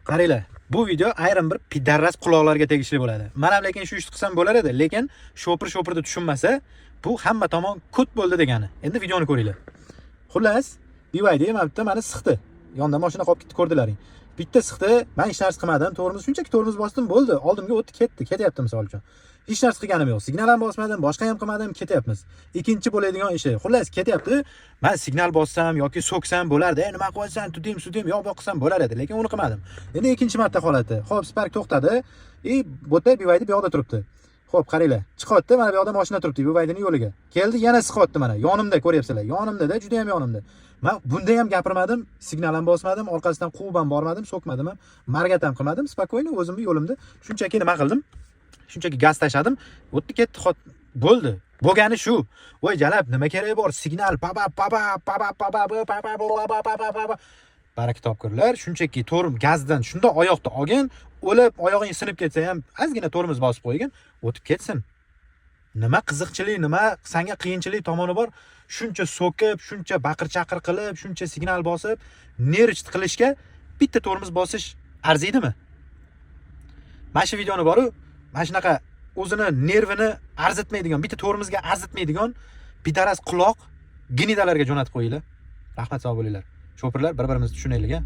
Qaranglar, bu video ayrim bir pidarras quloqlarga tegishli bo'ladi. Men ham lekin shu ishni qilsam bo'lar edi, lekin shopirda tushunmasa, bu hamma tomon kut bo'ldi degani. Endi videoni ko'ringlar. Xullas, BYD mana bitta meni siqdi. Yonda mashina qolib ketdi, ko'rdilaring. Bitta siqdi, men hech narsa qilmadim. Tormoz shunchaki tormoz bosdim, bo'ldi. Oldimga o'tdi, ketyapti misol uchun. Hech narsa qilganim yo'q. Signal ham bosmadim, boshqa ham qilmadim, ketyapmiz. Ikkinchi bo'ladigan ishi. Xullas, ketyapti. Men signal bossam yoki so'ksam bo'lardi. Nima qilasan? Tutim, yo'q qilsam bo'lar edi, lekin uni qilmadim. Endi ikkinchi marta holati. Xo'p, Spark to'xtadi. Bu yerda BYD bu yoqda turibdi. Xo'p, qaranglar. Chiqyapti, mana bu yoqda mashina turibdi, BYDning yo'liga. Keldi, yana siqyapti mana. Yonimda ko'ryapsizlar. Yonimda-da, juda ham yonimda. Men bunda ham gapirmadim, signal ham bosmadim, orqasidan quvib ham bormadim, so'kmadim ham, margat ham qilmadim, spokойно o'zimni yo'limda shunchaki nima qildim? Shunchaki gaz tashladim, o'tdi ketdi, bo'ldi. Bo'lgani shu. Voy jalab, nima kerak bor? Signal baraka topkurlar, shunchaki torm gazdan shunda oyoqda olgin, o'lib oyog'ing sinib ketsa ham ozgina tormoz bosib qo'ygin, o'tib ketsin. Nima qiziqchilik, nima senga qiyinchilik tomoni bor? Shuncha so'kib, shuncha baqir-chaqir qilib, shuncha signal bosib, nervich qilishga bitta tormoz bosish arziydimi? Mana shu videoni boru, mana shunaqa o'zini nervini arzitmaydigan, bitta tormozga arzitmaydigan pidaras quloq gnidalarga jo'natib qo'yinglar. Rahmat sog' bo'linglar. Chopirlar, bir-birimizni tushunaylik-a.